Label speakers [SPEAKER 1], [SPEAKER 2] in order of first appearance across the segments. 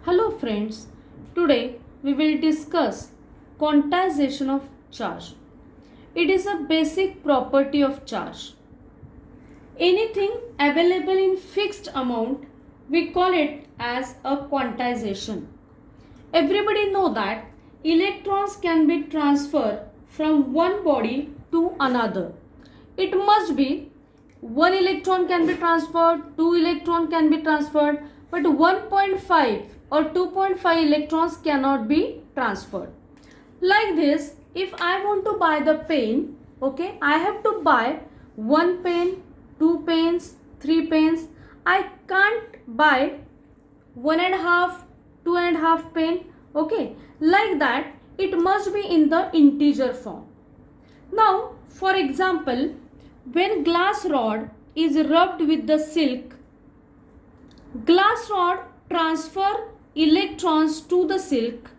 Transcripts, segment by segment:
[SPEAKER 1] Hello friends, today we will discuss quantization of charge. It is a basic property of charge. Anything available in fixed amount, we call it as a quantization. Everybody know that electrons can be transferred from one body to another. It must be one electron can be transferred, two electron can be transferred, but 1.5 or 2.5 electrons cannot be transferred. Like this, if I want to buy the pen, okay, I have to buy one pen, two pens, three pens. I can't buy one and a half, two and a half pen, okay. Like that, it must be in the integer form. Now, for example, when glass rod is rubbed with the silk, glass rod transfer electrons to the silk.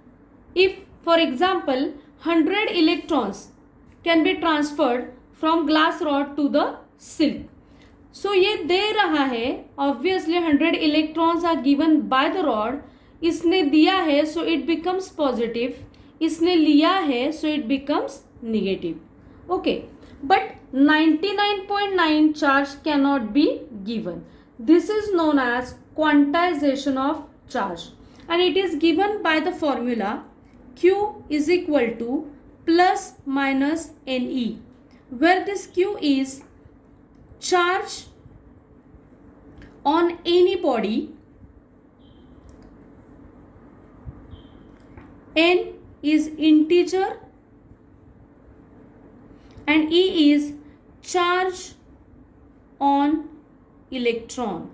[SPEAKER 1] If for example 100 electrons can be transferred from glass rod to the silk, so ये दे रहा है, obviously 100 electrons are given by the rod. इसने दिया है, so it becomes positive. इसने लिया है, so it becomes negative. Okay, but 99.9 charge cannot be given. This is known as quantization of charge, and it is given by the formula Q is equal to plus minus Ne, where this Q is charge on any body, N is integer, and E is charge on electron.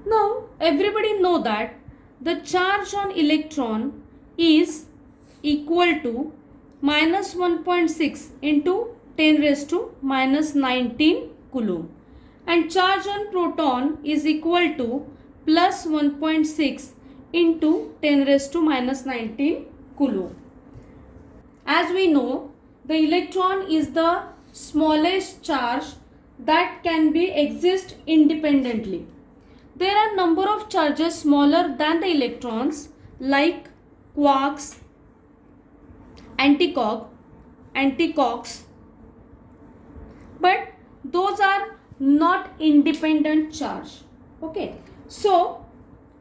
[SPEAKER 1] Now everybody know that the charge on electron is equal to minus 1.6 into 10 raised to minus 19 coulomb, and charge on proton is equal to plus 1.6 into 10 raised to minus 19 coulomb. As we know, the electron is the smallest charge that can be exist independently. There are number of charges smaller than the electrons, like quarks, antiquarks, but those are not independent charge. Okay, so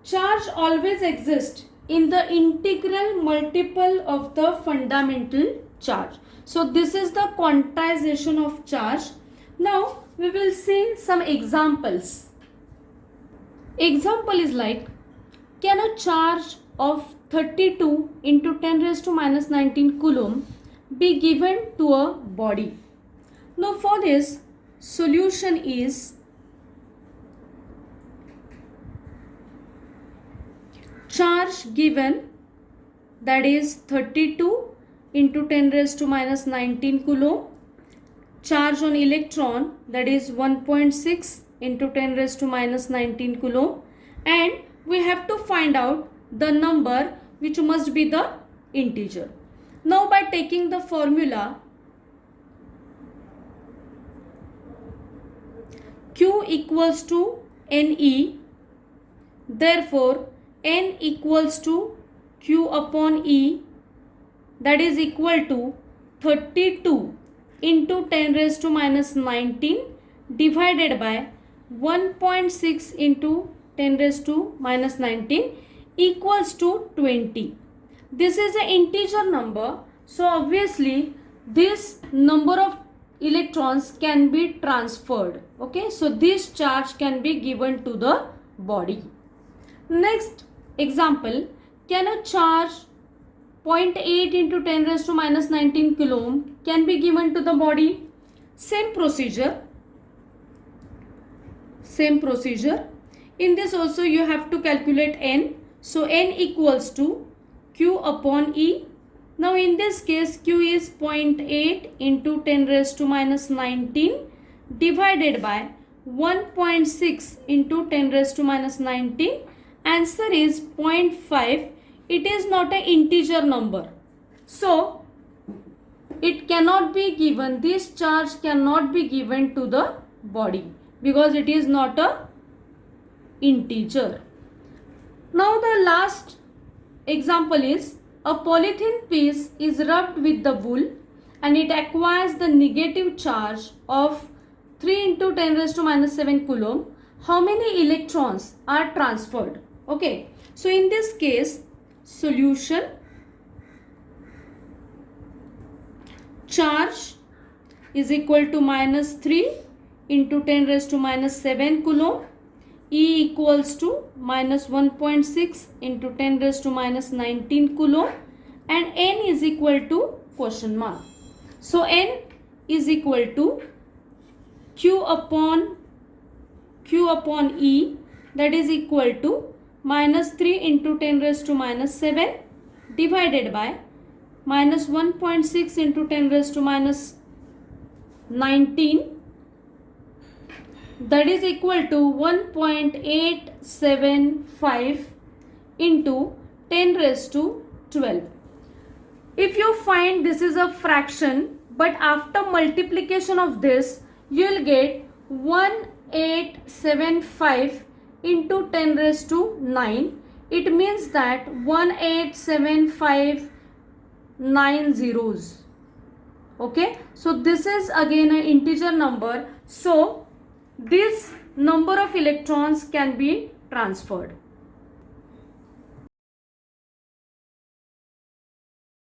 [SPEAKER 1] charge always exists in the integral multiple of the fundamental charge. So this is the quantization of charge. Now we will see some examples. Example is like, can a charge of 32 into 10 raised to minus 19 coulomb be given to a body? Now for this, solution is charge given, that is 32 into 10 raised to minus 19 coulomb, charge on electron, that is 1.6 into 10 raised to minus 19 coulomb, and we have to find out the number which must be the integer. Now by taking the formula Q equals to Ne, therefore N equals to Q upon E, that is equal to 32 into 10 raised to minus 19 divided by 1.6 into 10 raised to minus 19 equals to 20. This is an integer number, so obviously this number of electrons can be transferred. Okay, so this charge can be given to the body. Next example, can a charge 0.8 into 10 raised to minus 19 coulomb can be given to the body? Same procedure. In this also you have to calculate N. So N equals to Q upon E. Now in this case Q is 0.8 into 10 raised to minus 19 divided by 1.6 into 10 raised to minus 19. Answer is 0.5. It is not an integer number, so it cannot be given. This charge cannot be given to the body because it is not a integer. Now the last example is a polythene piece is rubbed with the wool and it acquires the negative charge of 3 into 10 raised to minus 7 coulomb. How many electrons are transferred? Okay, so in this case, solution, charge is equal to minus 3 into 10 raised to minus 7 coulomb. E equals to minus 1.6 into 10 raised to minus 19 coulomb, and N is equal to question mark. So N is equal to Q upon E, that is equal to minus 3 into 10 raised to minus 7 divided by minus 1.6 into 10 raised to minus 19, that is equal to 1.875 into 10 raised to 12. If you find this is a fraction, but after multiplication of this, you will get 1875 into 10 raised to 9. It means that 1875 9 zeros. Okay, so this is again an integer number. So this number of electrons can be transferred.